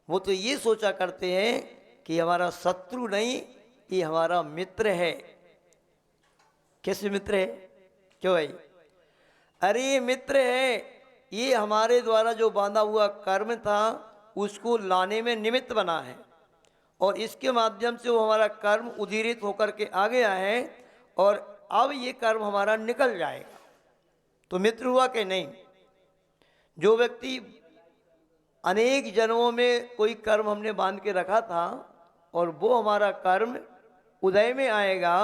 वो तो ये सोचा करते हैं कि हमारा शत्रु नहीं, ये हमारा मित्र है। कैसे मित्र है? क्यों भाई? अरे ये मित्र है, ये हमारे द्वारा जो बांधा हुआ कर्म था उसको लाने में निमित्त बना है, और इसके माध्यम से वो हमारा कर्म उदीरित होकर के आ गया है, और अब ये कर्म हमारा निकल जाएगा। तो मित्र हुआ कि नहीं? जो व्यक्ति अनेक जन्मों में कोई कर्म हमने बांध के रखा था, और वो हमारा कर्म उदय में आएगा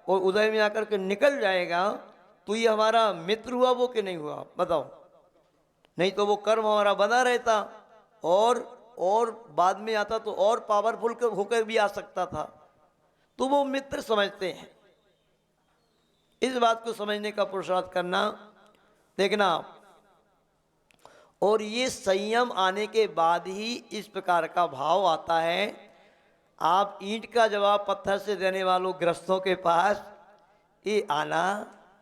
और उदय में आकर के निकल जाएगा, तो ये हमारा मित्र हुआ वो कि नहीं हुआ? बताओ। नहीं तो वो कर्म हमारा बना रहता, और बाद में आता तो और पावरफुल होकर भी आ सकता था। तो वो मित्र समझते हैं। इस बात को समझने का पुरुषार्थ करना, देखना। और ये संयम आने के बाद ही इस प्रकार का भाव आता है। आप ईंट का जवाब पत्थर से देने वालों ग्रस्तों के पास ये आना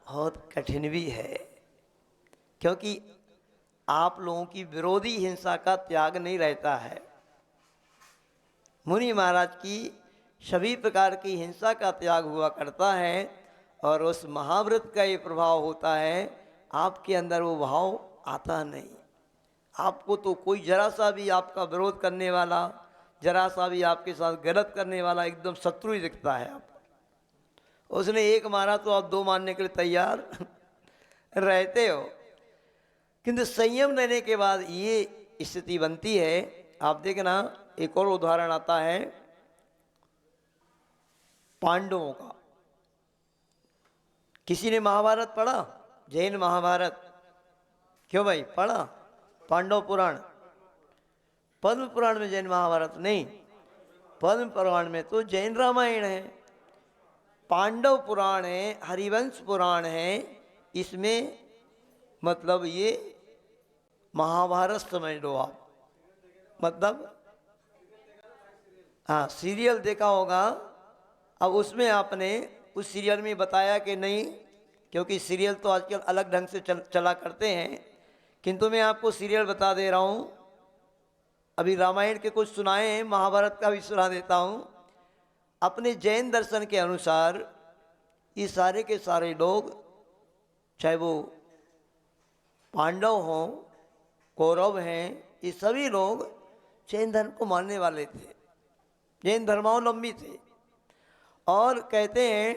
बहुत कठिन भी है, क्योंकि आप लोगों की विरोधी हिंसा का त्याग नहीं रहता है। मुनि महाराज की सभी प्रकार की हिंसा का त्याग हुआ करता है, और उस महाव्रत का ये प्रभाव होता है, आपके अंदर वो भाव आता नहीं। आपको तो कोई जरा सा भी आपका विरोध करने वाला, जरा सा भी आपके साथ गलत करने वाला एकदम शत्रु ही दिखता है आपको। उसने एक मारा तो आप दो मारने के लिए तैयार रहते हो। किंतु संयम लेने के बाद ये स्थिति बनती है। आप देखना, एक और उदाहरण आता है पांडवों का। किसी ने महाभारत पढ़ा? जैन महाभारत? क्यों भाई, पढ़ा? पांडव पुराण, पद्म पुराण में जैन महाभारत नहीं, पद्म पुराण में तो जैन रामायण है। पांडव पुराण है, हरिवंश पुराण है, इसमें मतलब ये महाभारत समझ लो आप। मतलब हाँ, सीरियल देखा होगा। अब उसमें आपने उस सीरियल में बताया कि नहीं, क्योंकि सीरियल तो आजकल अलग ढंग से चला करते हैं, किंतु मैं आपको सीरियल बता दे रहा हूँ। अभी रामायण के कुछ सुनाए हैं, महाभारत का भी सुना देता हूँ। अपने जैन दर्शन के अनुसार ये सारे के सारे लोग, चाहे वो पांडव हों, कौरव हैं, ये सभी लोग जैन धर्म को मानने वाले थे, जैन धर्मावलंबी थे। और कहते हैं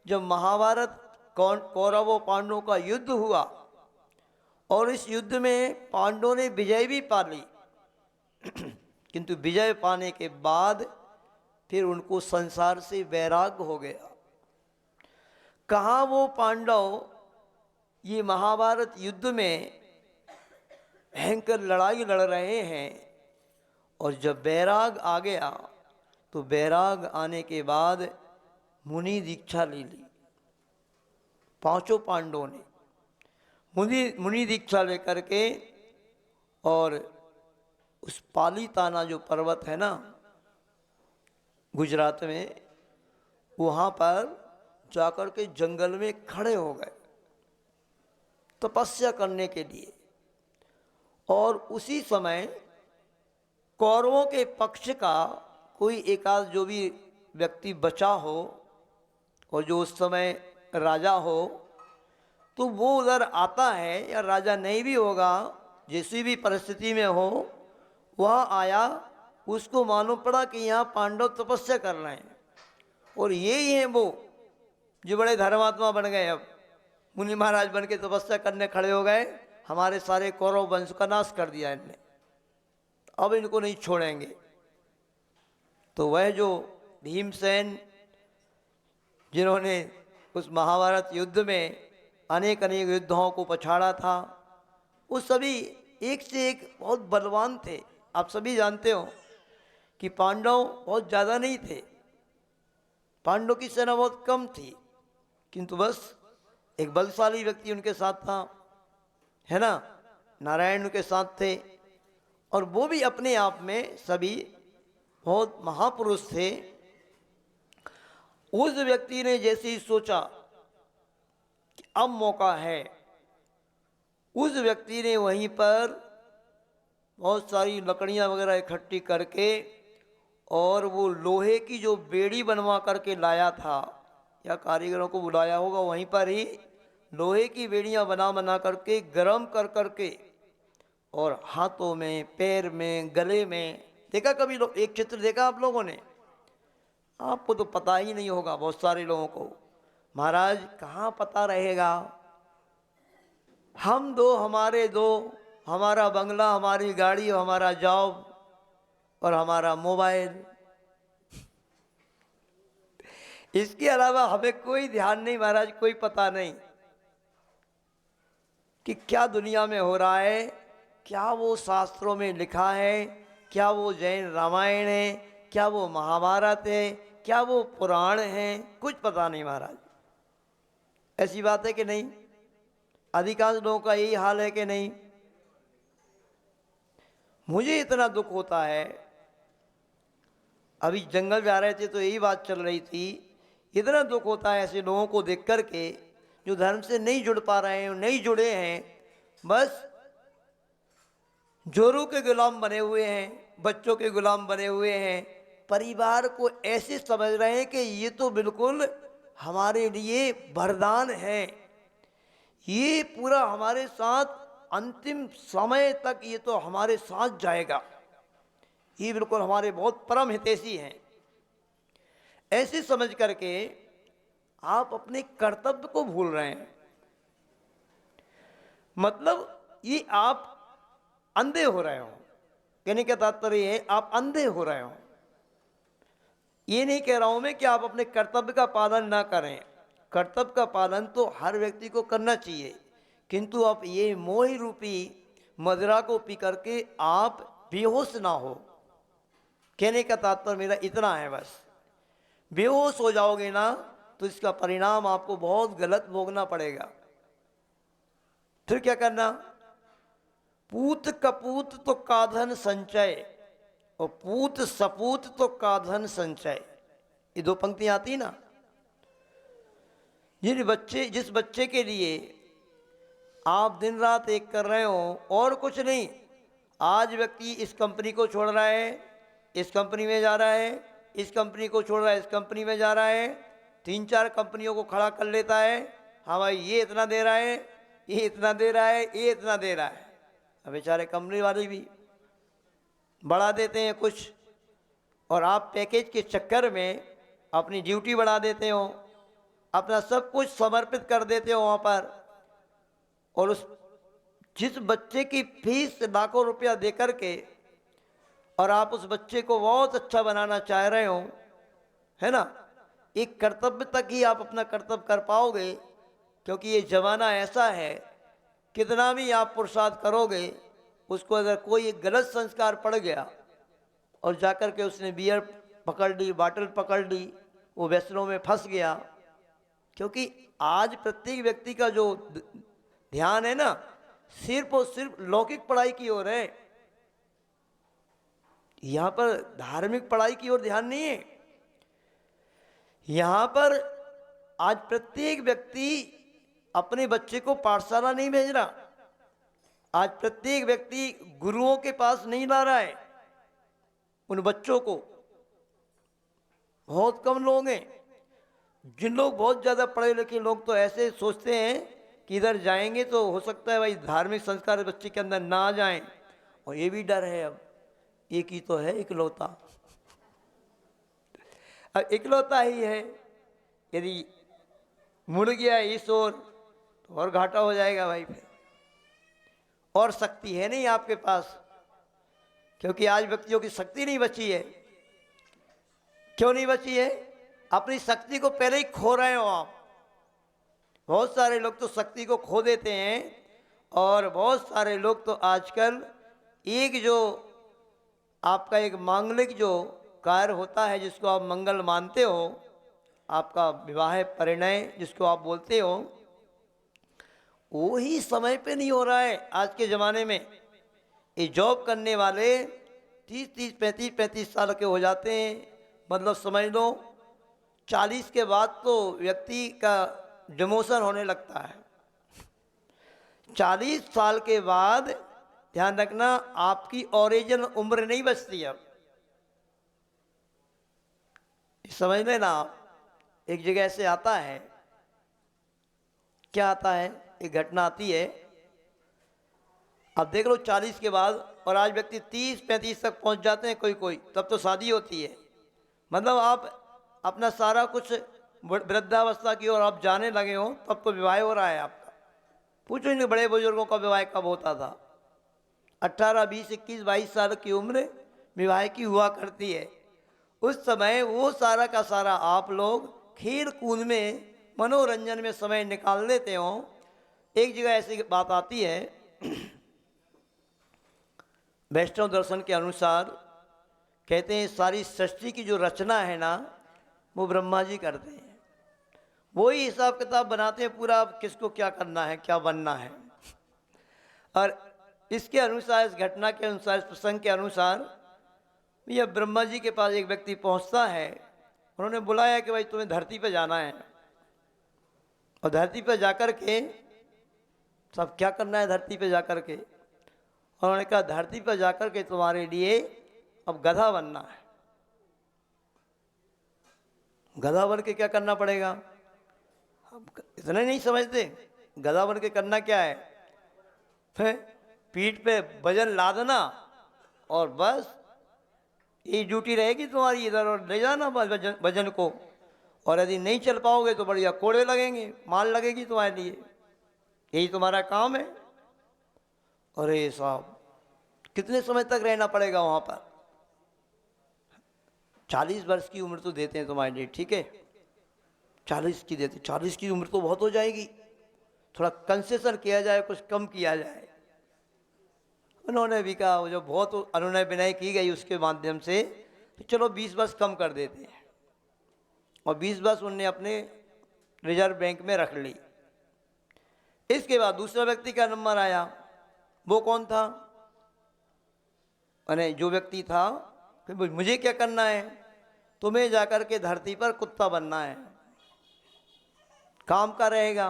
जब महाभारत कौरवों पांडवों का युद्ध हुआ, और इस युद्ध में पांडवों ने विजय भी पा ली, किंतु विजय पाने के बाद फिर उनको संसार से वैराग्य हो गया। कहाँ वो पांडव ये महाभारत युद्ध में भयंकर लड़ाई लड़ रहे हैं, और जब वैराग आ गया तो वैराग आने के बाद मुनि दीक्षा ले ली। पांचों पांडवों ने मुनि दीक्षा लेकर के, और उस पालीताना जो पर्वत है ना गुजरात में, वहाँ पर जाकर के जंगल में खड़े हो गए तपस्या करने के लिए। और उसी समय कौरवों के पक्ष का कोई एकाध जो भी व्यक्ति बचा हो, और जो उस समय राजा हो, तो वो उधर आता है, या राजा नहीं भी होगा, जैसी भी परिस्थिति में हो, वह आया। उसको मालूम पड़ा कि यहाँ पांडव तपस्या कर रहे हैं, और ये ही हैं वो जो बड़े धर्मात्मा बन गए। अब मुनि महाराज बन के तपस्या करने खड़े हो गए, हमारे सारे कौरव वंश का नाश कर दिया इनने, अब इनको नहीं छोड़ेंगे। तो वह जो भीमसेन, जिन्होंने उस महाभारत युद्ध में अनेक अनेक युद्धों को पछाड़ा था, वो सभी एक से एक बहुत बलवान थे। आप सभी जानते हो कि पांडव बहुत ज़्यादा नहीं थे, पांडव की सेना बहुत कम थी, किंतु बस एक बलशाली व्यक्ति उनके साथ था, है ना, नारायण उनके साथ थे। और वो भी अपने आप में सभी बहुत महापुरुष थे। उस व्यक्ति ने जैसे ही सोचा कि अब मौका है, उस व्यक्ति ने वहीं पर बहुत सारी लकड़ियाँ वगैरह इकट्ठी करके और वो लोहे की जो बेड़ी बनवा करके लाया था, या कारीगरों को बुलाया होगा, वहीं पर ही लोहे की बेड़ियाँ बना बना करके गरम कर करके और हाथों में, पैर में, गले में। देखा कभी लोग एक चित्र देखा आप लोगों ने? आपको तो पता ही नहीं होगा, बहुत सारे लोगों को। महाराज कहाँ पता रहेगा? हम दो, हमारे दो, हमारा बंगला, हमारी गाड़ी, हमारा जॉब और हमारा मोबाइल, इसके अलावा हमें कोई ध्यान नहीं महाराज, कोई पता नहीं कि क्या दुनिया में हो रहा है, क्या वो शास्त्रों में लिखा है, क्या वो जैन रामायण है, क्या वो महाभारत है, क्या वो पुराण है, कुछ पता नहीं महाराज। ऐसी बात है कि नहीं? अधिकांश लोगों का यही हाल है कि नहीं? मुझे इतना दुख होता है, अभी जंगल जा रहे थे तो यही बात चल रही थी, इतना दुख होता है ऐसे लोगों को देख कर के जो धर्म से नहीं जुड़ पा रहे हैं, नहीं जुड़े हैं, बस जोरों के गुलाम बने हुए हैं, बच्चों के गुलाम बने हुए हैं, परिवार को ऐसे समझ रहे हैं कि ये तो बिल्कुल हमारे लिए वरदान है, ये पूरा हमारे साथ अंतिम समय तक ये तो हमारे साथ जाएगा, ये बिल्कुल हमारे बहुत परम हितैषी हैं। ऐसे समझ करके आप अपने कर्तव्य को भूल रहे हैं। मतलब ये आप अंधे हो रहे हो। कहने का तात्पर्य है आप अंधे हो रहे हो। ये नहीं कह रहा हूं मैं कि आप अपने कर्तव्य का पालन ना करें, कर्तव्य का पालन तो हर व्यक्ति को करना चाहिए, किंतु आप ये मोह रूपी मदिरा को पी करके आप बेहोश ना हो। कहने का तात्पर्य मेरा इतना है बस। बेहोश हो जाओगे ना तो इसका परिणाम आपको बहुत गलत भोगना पड़ेगा। फिर क्या करना? पूत कपूत तो काधन संचय और पूत सपूत तो काधन संचय, ये दो पंक्तियां आती ना। जिस बच्चे के लिए आप दिन रात एक कर रहे हो और कुछ नहीं, आज व्यक्ति इस कंपनी को छोड़ रहा है, इस कंपनी में जा रहा है, इस कंपनी को छोड़ रहा है, इस कंपनी में जा रहा है, 3-4 कंपनियों को खड़ा कर लेता है। हाँ भाई ये इतना दे रहा है, ये इतना दे रहा है, ये इतना दे रहा है। अब बेचारे कंपनी वाले भी बढ़ा देते हैं कुछ, और आप पैकेज के चक्कर में अपनी ड्यूटी बढ़ा देते हो, अपना सब कुछ समर्पित कर देते हो वहाँ पर, और उस जिस बच्चे की फीस लाखों रुपया दे कर के और आप उस बच्चे को बहुत अच्छा बनाना चाह रहे हो, है ना, एक कर्तव्य तक ही आप अपना कर्तव्य कर पाओगे। क्योंकि ये ज़माना ऐसा है, कितना भी आप पुरुषार्थ करोगे, उसको अगर कोई एक गलत संस्कार पड़ गया और जाकर के उसने बियर पकड़ ली, बाटल पकड़ ली, वो व्यसनों में फंस गया। क्योंकि आज प्रत्येक व्यक्ति का जो ध्यान है ना, सिर्फ और सिर्फ लौकिक पढ़ाई की ओर है, यहाँ पर धार्मिक पढ़ाई की ओर ध्यान नहीं है। यहाँ पर आज प्रत्येक व्यक्ति अपने बच्चे को पाठशाला नहीं भेज रहा, आज प्रत्येक व्यक्ति गुरुओं के पास नहीं ला रहा है उन बच्चों को। बहुत कम लोग हैं। जिन लोग बहुत ज़्यादा पढ़े लिखे लोग तो ऐसे सोचते हैं कि इधर जाएंगे तो हो सकता है भाई धार्मिक संस्कार बच्चे के अंदर ना आ जाएं, और ये भी डर है। अब एक ही तो है इकलौता, अब इकलौता ही है, यदि मुड़ गया इस ओर तो और घाटा हो जाएगा भाई। फिर और शक्ति है नहीं आपके पास, क्योंकि आज व्यक्तियों की शक्ति नहीं बची है। क्यों नहीं बची है? अपनी शक्ति को पहले ही खो रहे हो आप। बहुत सारे लोग तो शक्ति को खो देते हैं, और बहुत सारे लोग तो आजकल एक जो आपका एक मांगलिक जो कार्य होता है, जिसको आप मंगल मानते हो, आपका विवाह परिणय जिसको आप बोलते हो, वो ही समय पे नहीं हो रहा है आज के ज़माने में। ये जॉब करने वाले 30-30, 35-35 साल के हो जाते हैं। मतलब समझ लो 40 के बाद तो व्यक्ति का डिमोशन होने लगता है। 40 साल के बाद ध्यान रखना, आपकी ओरिजिनल उम्र नहीं बचती अब। समझ लेना आप। एक जगह से आता है, क्या आता है, एक घटना आती है। अब देख लो 40 के बाद, और आज व्यक्ति 30-35 तक पहुंच जाते हैं कोई कोई, तब तो शादी होती है। मतलब आप अपना सारा कुछ वृद्धावस्था की ओर आप जाने लगे हो, तब तो विवाह हो रहा है आपका। पूछो इन बड़े बुजुर्गों का विवाह कब होता था? 18, 20, 21, 22 साल की उम्र विवाह की हुआ करती है। उस समय वो सारा का सारा आप लोग खेल कूद में, मनोरंजन में समय निकाल लेते हो। एक जगह ऐसी बात आती है, वैष्णव दर्शन के अनुसार कहते हैं सारी सृष्टि की जो रचना है ना, वो ब्रह्मा जी करते हैं। वही हिसाब किताब बनाते हैं पूरा, किसको क्या करना है, क्या बनना है। और इसके अनुसार, इस घटना के अनुसार, इस प्रसंग के अनुसार, यह ब्रह्मा जी के पास एक व्यक्ति पहुंचता है। उन्होंने बुलाया कि भाई तुम्हें धरती पर जाना है, और धरती पर जाकर के सब क्या करना है, धरती पर जाकर के उन्होंने कहा धरती पर जाकर के तुम्हारे लिए अब गधा बनना है। गधा बन के क्या करना पड़ेगा? अब इतना नहीं समझते, गधा बन के करना क्या है? फिर पीठ पे वजन लादना और बस ये ड्यूटी रहेगी तुम्हारी, इधर और ले जाना वजन को। और यदि नहीं चल पाओगे तो बढ़िया कोड़े लगेंगे, माल लगेगी तुम्हारे लिए, यही तुम्हारा काम है। अरे साहब, कितने समय तक रहना पड़ेगा वहां पर? 40 वर्ष की उम्र तो देते हैं तुम्हारे लिए, ठीक है, 40 की देते, 40 की उम्र तो बहुत हो जाएगी, थोड़ा कंसेशन किया जाए, कुछ कम किया जाए। उन्होंने भी कहा, वो जो बहुत अनुनय विनय की गई उसके माध्यम से, तो चलो 20 वर्ष कम कर देते हैं। और 20 वर्ष उनने अपने रिजर्व बैंक में रख ली। इसके बाद दूसरा व्यक्ति का नंबर आया। वो कौन था? अरे जो व्यक्ति था, फिर मुझे क्या करना है? तुम्हें जाकर के धरती पर कुत्ता बनना है, काम का रहेगा,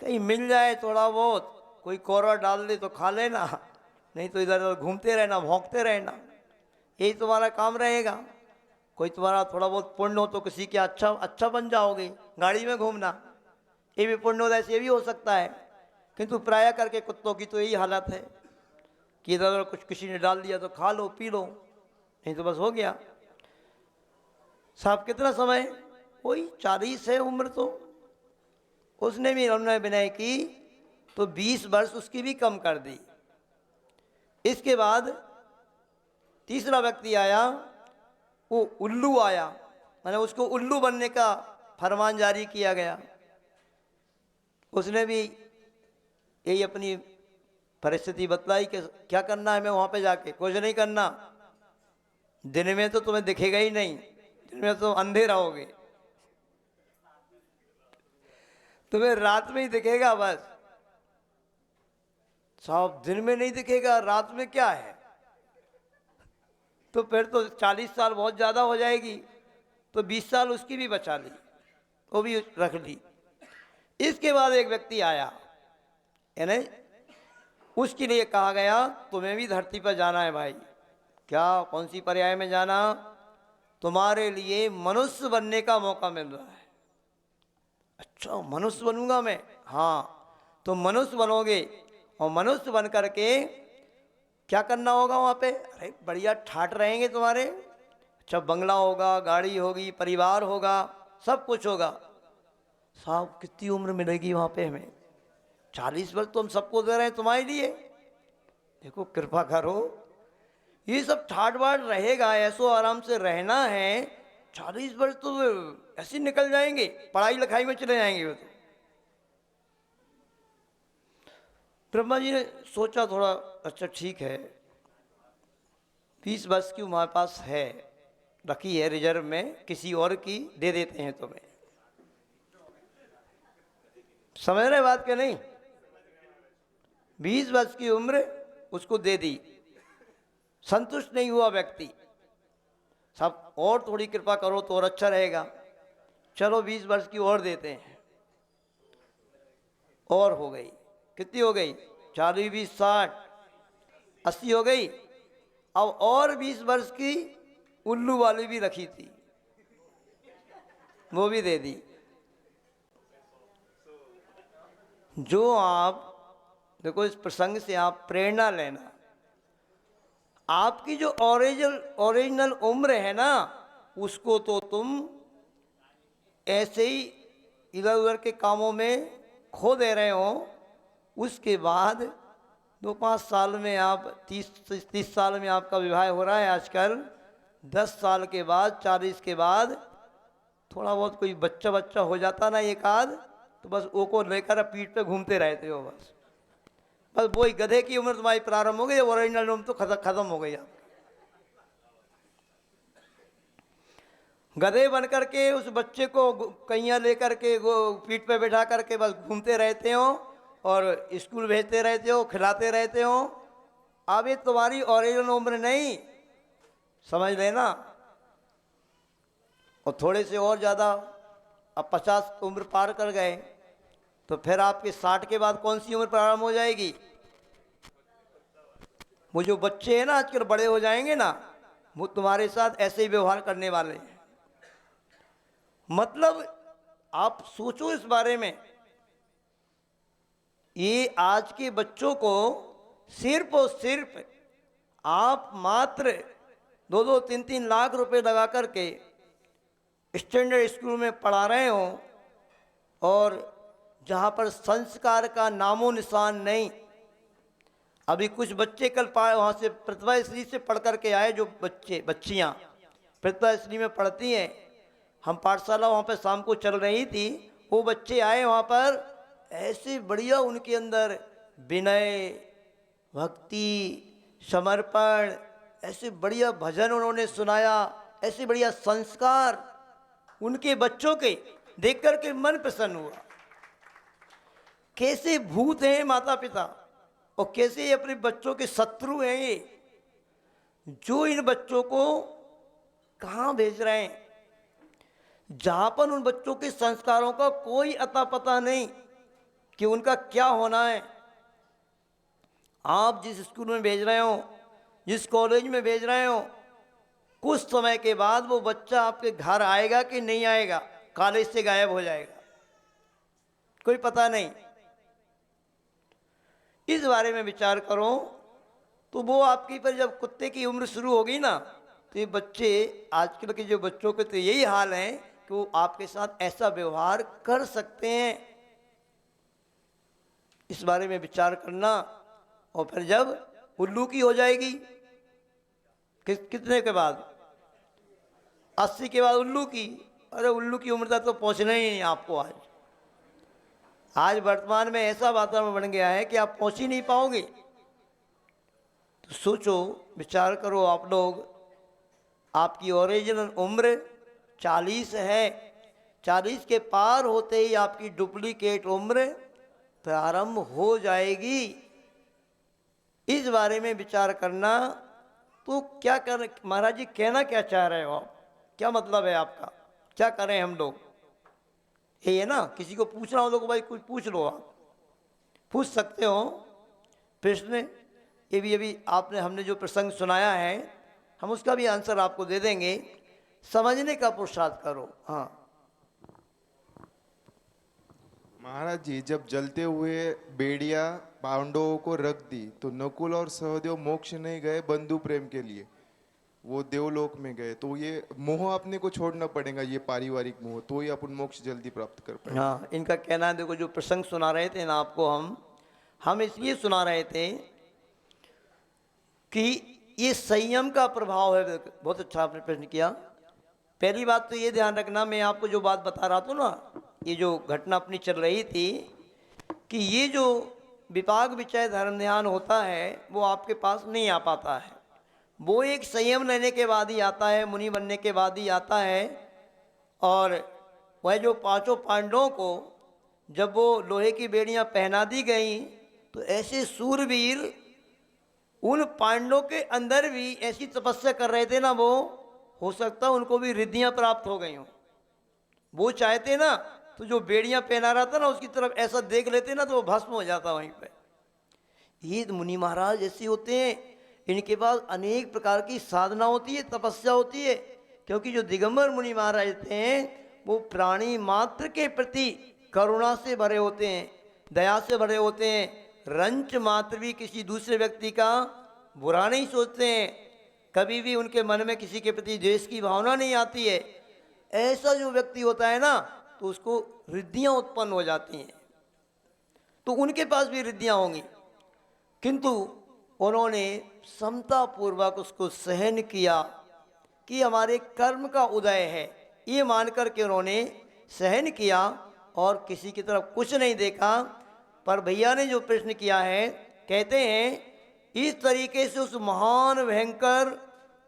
कहीं मिल जाए थोड़ा बहुत, कोई कौरा डाल दे तो खा लेना, नहीं तो इधर उधर घूमते रहना, भौंकते रहना, यही तुम्हारा काम रहेगा। कोई तुम्हारा थोड़ा बहुत पुण्य हो तो किसी के अच्छा बन जाओगे, गाड़ी में घूमना, ये भी पुण्य होता है, ये भी हो सकता है। किंतु प्राय करके कुत्तों की तो यही हालत है कि इधर उधर कुछ किसी ने डाल दिया तो खा लो, पी लो, नहीं तो बस हो गया। साहब कितना समय? वही 40 है उम्र, तो उसने भी अनुनय विनय की तो 20 वर्ष उसकी भी कम कर दी। इसके बाद तीसरा व्यक्ति आया, वो उल्लू आया, मैंने उसको उल्लू बनने का फरमान जारी किया गया। उसने भी यही अपनी परिस्थिति बतलाई कि क्या करना है मैं वहां पे जाके, कुछ नहीं करना, दिन में तो तुम्हें दिखेगा ही नहीं, दिन में तो अंधे रहोगे, तुम्हें रात में ही दिखेगा बस। साहब दिन में नहीं दिखेगा, रात में क्या है? तो फिर तो 40 साल बहुत ज़्यादा हो जाएगी, तो 20 साल उसकी भी बचा ली, वो भी रख ली। इसके बाद एक व्यक्ति आया, यानी उसके लिए कहा गया तुम्हें भी धरती पर जाना है भाई। क्या, कौन सी पर्याय में जाना? तुम्हारे लिए मनुष्य बनने का मौका मिल रहा है। अच्छा मनुष्य बनूंगा मैं? हाँ, तो मनुष्य बनोगे, और मनुष्य बन करके क्या करना होगा वहाँ पे? अरे बढ़िया ठाट रहेंगे तुम्हारे, अच्छा बंगला होगा, गाड़ी होगी, परिवार होगा, सब कुछ होगा। साहब कितनी उम्र मिलेगी वहाँ पे हमें? 40 वर्ष तो हम सबको दे रहे हैं तुम्हारे लिए, देखो कृपा करो, ये सब ठाट बाट रहेगा, ऐसो आराम से रहना है। 40 वर्ष तो ऐसे निकल जाएंगे, पढ़ाई लिखाई में चले जाएंगे वो तो। ब्रह्मा जी ने सोचा थोड़ा, अच्छा ठीक है, 20 वर्ष की हमारे पास है, रखी है रिजर्व में, किसी और की दे देते हैं तुम्हें। समझ रहे बात के नहीं? 20 वर्ष की उम्र उसको दे दी। संतुष्ट नहीं हुआ व्यक्ति, सब और थोड़ी कृपा करो तो और अच्छा रहेगा, चलो 20 वर्ष की और देते हैं। और हो गई, कितनी हो गई? 40, 20, 60, 80 हो गई। अब और 20 वर्ष की उल्लू वाली भी रखी थी, वो भी दे दी। जो आप देखो, इस प्रसंग से आप प्रेरणा लेना। आपकी जो ओरिजिनल उम्र है ना, उसको तो तुम ऐसे ही इधर उधर के कामों में खो दे रहे हो। उसके बाद 2-5 साल में आप 30 साल में आपका विवाह हो रहा है आजकल। 10 साल के बाद, 40 के बाद थोड़ा बहुत कोई बच्चा हो जाता ना एक आध, तो बस वो को लेकर पीठ पे घूमते रहते हो। बस वही गधे की उम्र तुम्हारी प्रारंभ हो गई, ओरिजिनल उम्र तो खत्म हो गई। आप गधे बन करके उस बच्चे को कैया लेकर के पीठ पे बैठा करके बस घूमते रहते हो और स्कूल भेजते रहते हो, खिलाते रहते हो। अब ये तुम्हारी ओरिजिनल उम्र नहीं, समझ लेना। और थोड़े से और ज़्यादा, अब 50 उम्र पार कर गए तो फिर आपके 60 के बाद कौन सी उम्र प्रारंभ हो जाएगी? वो जो बच्चे हैं ना आजकल बड़े हो जाएंगे ना, वो तुम्हारे साथ ऐसे ही व्यवहार करने वाले हैं। मतलब आप सोचो इस बारे में। ये आज के बच्चों को सिर्फ और सिर्फ आप मात्र 2-3 लाख रुपए लगा करके स्टैंडर्ड स्कूल में पढ़ा रहे हो, और जहाँ पर संस्कार का नामो निशान नहीं। अभी कुछ बच्चे कल वहाँ से प्रतिभा श्री से पढ़ करके आए, जो बच्चियाँ प्रतिभा श्री में पढ़ती हैं। हम पाठशाला वहाँ पर शाम को चल रही थी, वो बच्चे आए वहाँ पर, ऐसे बढ़िया उनके अंदर विनय, भक्ति, समर्पण, ऐसे बढ़िया भजन उन्होंने सुनाया, ऐसे बढ़िया संस्कार उनके बच्चों के देख करके मन प्रसन्न हुआ। कैसे भूत हैं माता पिता, और कैसे अपने बच्चों के शत्रु हैं ये, जो इन बच्चों को कहाँ भेज रहे हैं, जहाँ पर उन बच्चों के संस्कारों का कोई अता पता नहीं कि उनका क्या होना है। आप जिस स्कूल में भेज रहे हो, जिस कॉलेज में भेज रहे हो, कुछ समय के बाद वो बच्चा आपके घर आएगा कि नहीं आएगा, कॉलेज से गायब हो जाएगा, कोई पता नहीं। इस बारे में विचार करो। तो वो आपकी पर जब कुत्ते की उम्र शुरू होगी ना, तो ये बच्चे, आजकल के जो बच्चों के तो यही हाल है कि वो आपके साथ ऐसा व्यवहार कर सकते हैं। इस बारे में विचार करना। और फिर जब उल्लू की हो जाएगी, कितने के बाद? 80 के बाद उल्लू की। अरे उल्लू की उम्र तक तो पहुंचना ही नहीं आपको। आज वर्तमान में ऐसा वातावरण बन गया है कि आप पहुंच ही नहीं पाओगे। तो सोचो, विचार करो आप लोग, आपकी ओरिजिनल उम्र 40 है, 40 के पार होते ही आपकी डुप्लीकेट उम्र प्रारंभ हो जाएगी। इस बारे में विचार करना। तो क्या कर महाराज जी, कहना क्या चाह रहे हो आप? क्या मतलब है आपका? क्या करें हम लोग? ये है ना, किसी को पूछना हो तो भाई कुछ पूछ लो, आप पूछ सकते हो प्रश्न। ये भी अभी आपने हमने जो प्रसंग सुनाया है, हम उसका भी आंसर आपको दे देंगे। समझने का पुरुषार्थ करो। हाँ महाराज जी, जब जलते हुए बेड़िया पांडवों को रख दी तो नकुल और सहदेव मोक्ष नहीं गए बंधु प्रेम के लिए, वो देवलोक में गए। तो ये मोह अपने को छोड़ना पड़ेगा, ये पारिवारिक मोह, तो ही अपन मोक्ष जल्दी प्राप्त कर पाए। हाँ, इनका कहना है, देखो जो प्रसंग सुना रहे थे ना आपको, हम इसलिए सुना रहे थे कि ये संयम का प्रभाव है। बहुत अच्छा आपने प्रश्न किया। पहली बात तो ये ध्यान रखना, मैं आपको जो बात बता रहा था ना, ये जो घटना अपनी चल रही थी, कि ये जो विपाक विचय धर्म ध्यान होता है वो आपके पास नहीं आ पाता है। वो एक संयम लेने के बाद ही आता है, मुनि बनने के बाद ही आता है। और वह जो 5 पांडवों को जब वो लोहे की बेड़ियां पहना दी गई, तो ऐसे सूरवीर उन पांडवों के अंदर भी ऐसी तपस्या कर रहे थे ना, वो हो सकता उनको भी रिद्धियां प्राप्त हो गई हों। वो चाहते ना तो जो बेड़ियां पहना रहा था ना, उसकी तरफ ऐसा देख लेते ना, तो वो भस्म हो जाता वहीं पे। ये मुनि महाराज ऐसे होते हैं, इनके पास अनेक प्रकार की साधना होती है, तपस्या होती है। क्योंकि जो दिगंबर मुनि महाराज थे वो प्राणी मात्र के प्रति करुणा से भरे होते हैं, दया से भरे होते हैं। रंच मात्र भी किसी दूसरे व्यक्ति का बुरा नहीं सोचते हैं, कभी भी उनके मन में किसी के प्रति द्वेष की भावना नहीं आती है। ऐसा जो व्यक्ति होता है ना, तो उसको रिद्धियां उत्पन्न हो जाती हैं। तो उनके पास भी रिद्धियां होंगी, किंतु उन्होंने समतापूर्वक उसको सहन किया कि हमारे कर्म का उदय है, ये मान करके उन्होंने सहन किया और किसी की तरफ कुछ नहीं देखा। पर भैया ने जो प्रश्न किया है, कहते हैं इस तरीके से उस महान भयंकर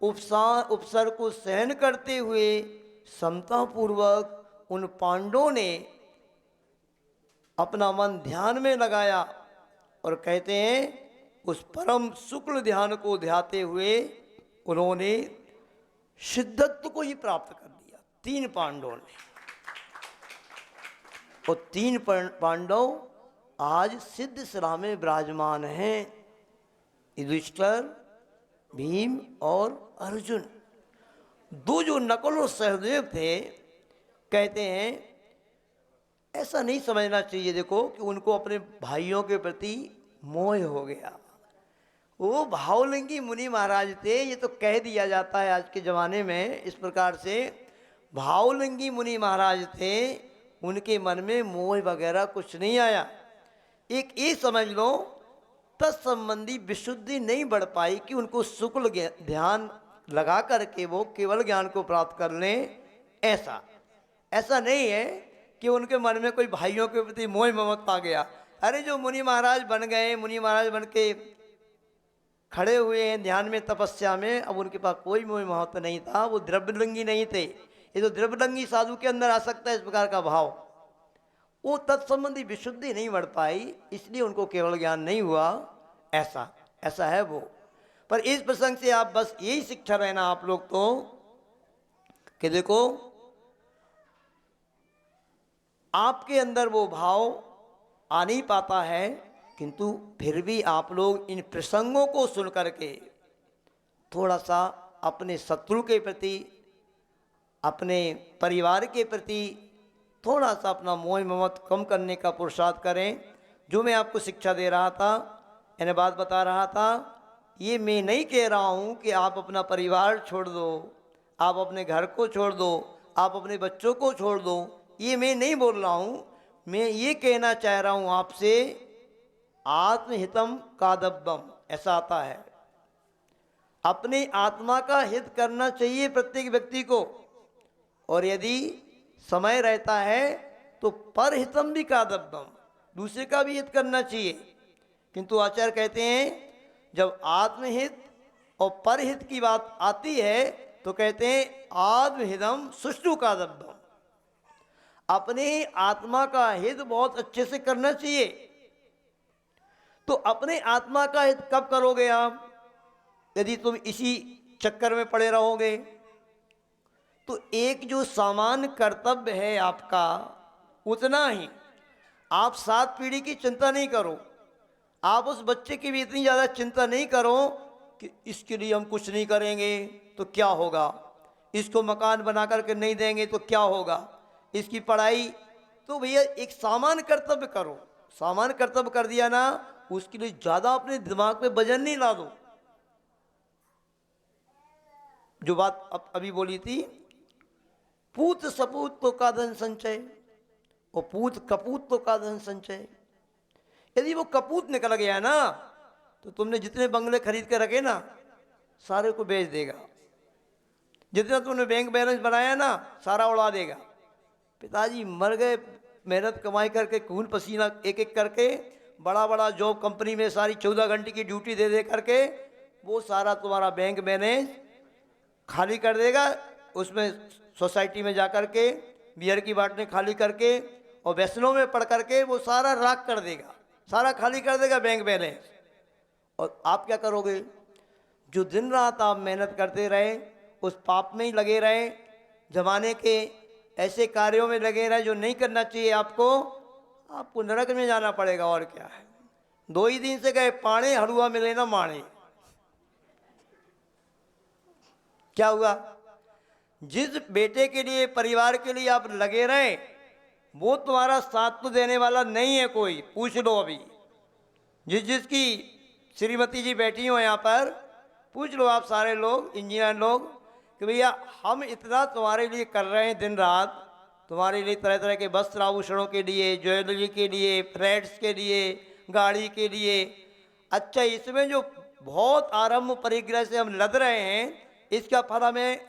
उपसर को सहन करते हुए समतापूर्वक उन पांडवों ने अपना मन ध्यान में लगाया और कहते हैं उस परम शुक्ल ध्यान को ध्याते हुए उन्होंने सिद्धत्व को ही प्राप्त कर लिया, 3 पांडवों ने। और 3 पांडव आज सिद्ध सलाह में विराजमान हैं, युधिष्ठिर, भीम और अर्जुन। 2 जो नकुल और सहदेव थे, कहते हैं ऐसा नहीं समझना चाहिए देखो कि उनको अपने भाइयों के प्रति मोह हो गया। वो भावलिंगी मुनि महाराज थे, ये तो कह दिया जाता है आज के ज़माने में इस प्रकार से। भावलिंगी मुनि महाराज थे, उनके मन में मोह वगैरह कुछ नहीं आया। एक ये समझ लो तत्संबंधी विशुद्धि नहीं बढ़ पाई कि उनको शुक्ल ध्यान लगा करके वो केवल ज्ञान को प्राप्त कर लें। ऐसा नहीं है कि उनके मन में कोई भाइयों के प्रति मोह ममता आ गया। अरे जो मुनि महाराज बन गए, मुनि महाराज बन के खड़े हुए हैं ध्यान में, तपस्या में, अब उनके पास कोई मोह ममता नहीं था, वो द्रव्यलिंगी नहीं थे। ये तो द्रव्यलिंगी साधु के अंदर आ सकता है इस प्रकार का भाव। वो तत्संबंधी विशुद्धि नहीं बढ़ पाई, इसलिए उनको केवल ज्ञान नहीं हुआ। ऐसा है वो। पर इस प्रसंग से आप बस यही शिक्षा रहना आप लोग तो कि देखो आपके अंदर वो भाव आ नहीं पाता है, किंतु फिर भी आप लोग इन प्रसंगों को सुन करके थोड़ा सा अपने शत्रु के प्रति, अपने परिवार के प्रति थोड़ा सा अपना मोह ममत कम करने का पुरुषार्थ करें। जो मैं आपको शिक्षा दे रहा था, यानी बात बता रहा था, ये मैं नहीं कह रहा हूँ कि आप अपना परिवार छोड़ दो, आप अपने घर को छोड़ दो, आप अपने बच्चों को छोड़ दो, ये मैं नहीं बोल रहा हूँ। मैं ये कहना चाह रहा हूँ आपसे, आत्महितम कादब्बम, ऐसा आता है। अपनी आत्मा का हित करना चाहिए प्रत्येक व्यक्ति को, और यदि समय रहता है तो परहितम भी कादब्बम, दूसरे का भी हित करना चाहिए। किंतु आचार्य कहते हैं जब आत्महित और परहित की बात आती है तो कहते हैं आत्महितम सुष्ठु कादब्बम, अपने आत्मा का हित बहुत अच्छे से करना चाहिए। तो अपने आत्मा का हित कब करोगे आप? यदि तुम इसी चक्कर में पड़े रहोगे तो एक जो सामान्य कर्तव्य है आपका, उतना ही आप 7 पीढ़ी की चिंता नहीं करो, आप उस बच्चे की भी इतनी ज़्यादा चिंता नहीं करो कि इसके लिए हम कुछ नहीं करेंगे तो क्या होगा, इसको मकान बना करके नहीं देंगे तो क्या होगा, इसकी पढ़ाई। तो भैया एक सामान्य कर्तव्य करो, सामान्य कर्तव्य कर दिया ना, उसके लिए ज़्यादा अपने दिमाग पे वजन नहीं ला दो। जो बात अभी बोली थी, पूत सपूत तो का धन संचय और पूत कपूत तो का धन संचय। यदि वो कपूत निकल गया ना तो तुमने जितने बंगले खरीद के रखे ना सारे को बेच देगा, जितना तुमने बैंक बैलेंस बनाया ना सारा उड़ा देगा। पिताजी मर गए मेहनत कमाई करके, खून पसीना एक एक करके, बड़ा बड़ा जॉब कंपनी में सारी 14 घंटे की ड्यूटी दे दे करके वो सारा तुम्हारा बैंक बैलेंस खाली कर देगा। उसमें सोसाइटी में जा कर के बियर की बाटलें खाली करके और वैष्णव में पढ़ करके वो सारा राख कर देगा, सारा खाली कर देगा बैंक बैलेंस। और आप क्या करोगे? जो दिन रात आप मेहनत करते रहे, उस पाप में ही लगे रहे, जमाने के ऐसे कार्यों में लगे रहे जो नहीं करना चाहिए आपको नरक में जाना पड़ेगा। और क्या है, 2 ही दिन से गए पाने हड़ुआ मिले ना माने। क्या हुआ? जिस बेटे के लिए, परिवार के लिए आप लगे रहे, वो तुम्हारा साथ तो देने वाला नहीं है कोई। पूछ लो अभी, जिसकी श्रीमती जी बैठी हो यहाँ पर, पूछ लो आप सारे लोग, इंजीनियर लोग, कि भैया हम इतना तुम्हारे लिए कर रहे हैं दिन रात, तुम्हारे लिए तरह तरह के वस्त्र आभूषणों के लिए, ज्वेलरी के लिए, फ्लैट्स के लिए, गाड़ी के लिए। अच्छा, इसमें जो बहुत आरंभ परिग्रह से हम लद रहे हैं, इसका फल हमें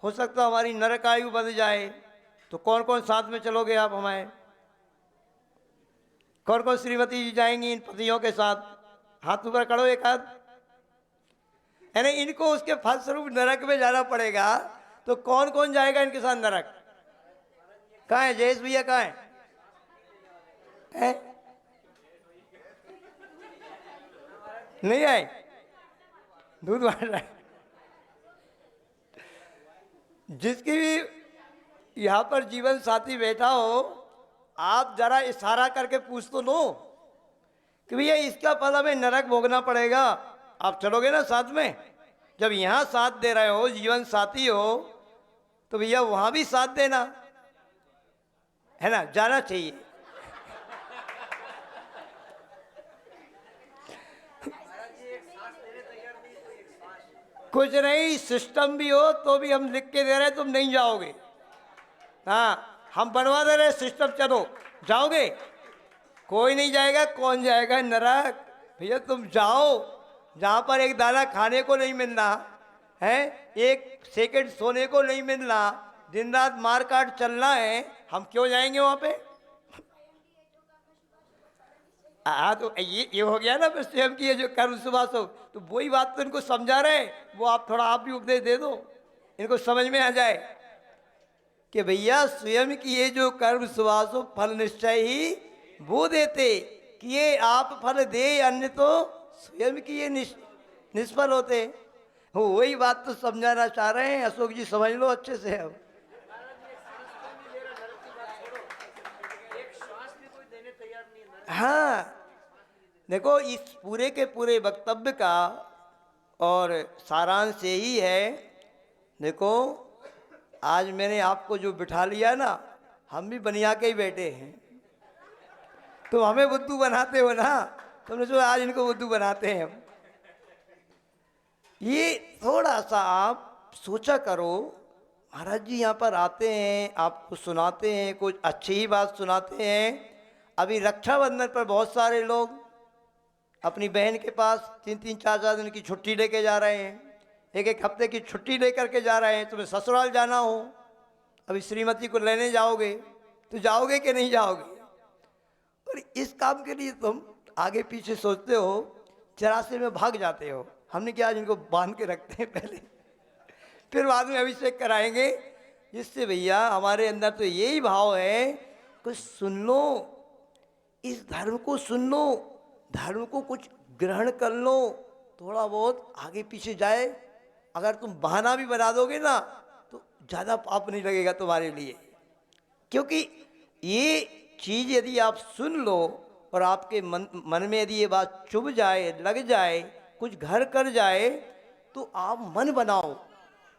हो सकता हमारी नरक आयु बन जाए। तो कौन कौन साथ में चलोगे आप हमारे? कौन कौन श्रीमती जी जाएंगी इन पतियों के साथ? हाथ ऊपर करो एक हाथ। यानी इनको उसके फलस्वरूप नरक में जाना पड़ेगा, तो कौन कौन जाएगा इनके साथ नरक? कहाँ है जयेश भैया, कहाँ है? नहीं आए? दूध बांट रहा है। जिसकी भी यहाँ पर जीवन साथी बैठा हो, आप जरा इशारा करके पूछ तो लो कि भैया इसका फल हमें नरक भोगना पड़ेगा, आप चलोगे ना साथ में? जब यहाँ साथ दे रहे हो, जीवन साथी हो, तो भैया वहाँ भी साथ देना है ना, जाना चाहिए। कुछ नहीं, सिस्टम भी हो तो भी हम लिख के दे रहे हैं, तुम नहीं जाओगे। हाँ, हम बनवा दे रहे हैं सिस्टम, चलो जाओगे? कोई नहीं जाएगा। कौन जाएगा नरक? भैया तुम जाओ, जहाँ पर एक दाना खाने को नहीं मिलना है, एक सेकंड सोने को नहीं मिलना, दिन रात मार काट चलना है, हम क्यों जाएंगे वहाँ पे? हाँ, तो ये हो गया ना फिर स्वयं की, ये जो कर्म सुभाष हो, तो वही बात तो इनको समझा रहे हैं, वो आप थोड़ा आप भी उपदेश दे दो, इनको समझ में आ जाए कि भैया स्वयं की ये जो कर्म सुभाष हो, फल निश्चय ही वो देते, कि ये आप फल दे, अन्य तो स्वयं की ये निष्फल होते। वो वही बात तो समझाना चाह रहे हैं। अशोक जी समझ लो अच्छे से। अब हाँ, देखो इस पूरे के पूरे वक्तव्य का और सारांश यही है। देखो आज मैंने आपको जो बिठा लिया ना, हम भी बनिया के ही बैठे हैं, तो हमें बुद्धू बनाते हो ना, तुमने जो आज इनको बुद्धू बनाते हैं हम। ये थोड़ा सा आप सोचा करो, महाराज जी यहाँ पर आते हैं, आपको सुनाते हैं, कुछ अच्छी ही बात सुनाते हैं। अभी रक्षाबंधन पर बहुत सारे लोग अपनी बहन के पास 3-3, 4-4 दिन की छुट्टी लेके जा रहे हैं, एक एक हफ्ते की छुट्टी लेकर के जा रहे हैं। तुम्हें ससुराल जाना हो, अभी श्रीमती को लेने जाओगे, तो जाओगे कि नहीं जाओगे? और इस काम के लिए तुम आगे पीछे सोचते हो, चरासे में भाग जाते हो। हमने क्या, आज इनको बांध के रखते हैं पहले, फिर बाद में अभिषेक कराएंगे। जिससे भैया हमारे अंदर तो यही भाव है, कुछ सुन लो, इस धर्म को सुन लो, धर्म को कुछ ग्रहण कर लो, थोड़ा बहुत आगे पीछे जाए। अगर तुम बहाना भी बना दोगे ना, तो ज़्यादा पाप नहीं लगेगा तुम्हारे लिए, क्योंकि ये चीज़ यदि आप सुन लो और आपके मन में यदि ये बात चुभ जाए, लग जाए, कुछ घर कर जाए, तो आप मन बनाओ।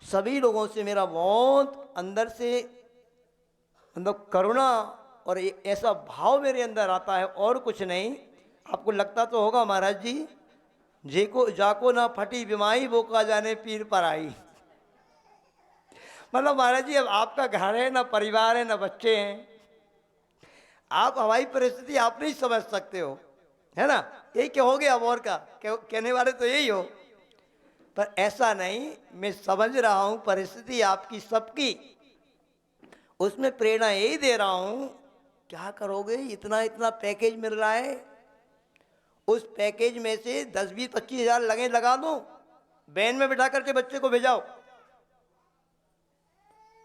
सभी लोगों से मेरा बहुत अंदर से मतलब करुणा और ऐसा भाव मेरे अंदर आता है, और कुछ नहीं। आपको लगता तो होगा महाराज जी, जेको जाको ना फटी बिमाई, वो का जाने पीर पर आई। मतलब महाराज जी, अब आपका घर है ना, परिवार है ना, बच्चे हैं, आप हमारी परिस्थिति आप नहीं समझ सकते हो, है ना? यही कहोगे अब, और का कहने वाले तो यही हो। पर ऐसा नहीं, मैं समझ रहा हूं परिस्थिति आपकी सबकी, उसमें प्रेरणा यही दे रहा हूं। क्या करोगे? इतना इतना पैकेज मिल रहा है, उस पैकेज में से 10-20-25 हज़ार लगा दो, वैन में बिठा करके बच्चे को भेजाओ।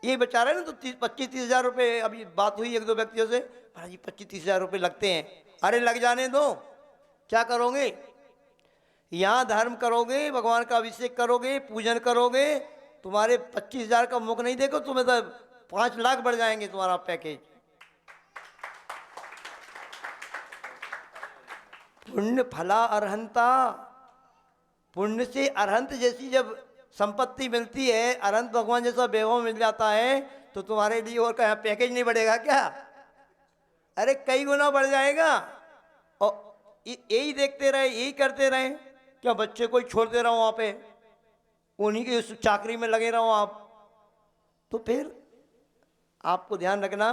ये बचा रहे ना, तो 25-30 हज़ार रुपये। अभी बात हुई 1-2 व्यक्तियों से, महाराज जी 25-30 हज़ार रुपये लगते हैं। अरे लग जाने दो, क्या करोगे? यहाँ धर्म करोगे, भगवान का अभिषेक करोगे, पूजन करोगे, तुम्हारे 25 हज़ार का मुख नहीं देखो, तुम्हें तो 5 लाख बढ़ जाएंगे तुम्हारा पैकेज। पुण्य फला अरहंता, पुण्य से अरहंत जैसी जब संपत्ति मिलती है, अनंत भगवान जैसा वैभव मिल जाता है, तो तुम्हारे लिए और क्या पैकेज नहीं बढ़ेगा क्या? अरे कई गुना बढ़ जाएगा। और यही देखते रहे, यही करते रहे, क्या बच्चे को ही छोड़ते रहो वहाँ पे, उन्हीं की उस चाकरी में लगे रहो आप? तो फिर आपको ध्यान रखना,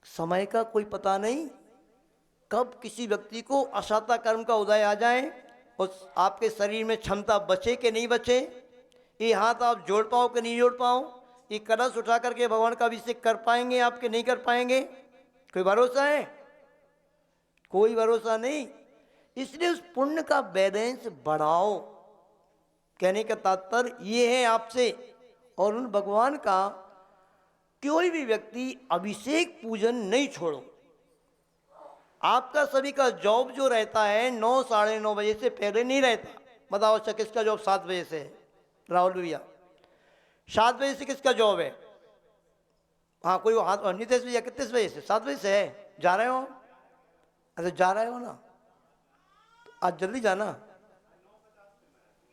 समय का कोई पता नहीं, कब किसी व्यक्ति को अशाता कर्म का उदय आ जाए और आपके शरीर में क्षमता बचे कि नहीं बचे, ये हाथ आप जोड़ पाओ कि नहीं जोड़ पाओ, ये कलश उठा करके भगवान का अभिषेक कर पाएंगे आप कि नहीं कर पाएंगे, कोई भरोसा है? कोई भरोसा नहीं। इसलिए उस पुण्य का बैलेंस बढ़ाओ। कहने का तात्पर्य ये है आपसे, और उन भगवान का कोई भी व्यक्ति अभिषेक पूजन नहीं छोड़ो। आपका सभी का जॉब जो रहता है 9 साढ़े 9 बजे से पहले नहीं रहता। बताओ अच्छा, किसका जॉब 7 बजे से है? राहुल भैया 7 बजे से किसका जॉब है? हाँ कोई हाथ, नितेश भैया कितने बजे से? 7 बजे से है। जा रहे हो? अरे जा रहे हो ना, तो आज जल्दी जाना।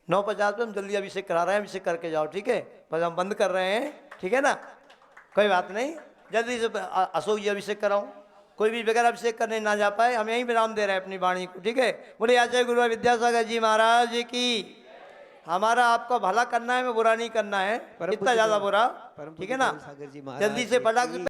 9:50 पे हम जल्दी अभिषेक करा रहे हैं, अभिषेक करके जाओ, ठीक है? बस हम बंद कर रहे हैं, ठीक है ना? कोई बात नहीं, जल्दी से अशोक जी अभिषेक कराओ। कोई भी बगैर अभिषेक करने ना जा पाए, हम यहीं विराम दे रहे हैं अपनी वाणी को, ठीक है? बोले आचार्य गुरु विद्यासागर जी महाराज की। हमारा आपका भला करना है, में बुरा नहीं करना है, इतना ज्यादा बुरा, ठीक है ना? जल्दी से फटाक से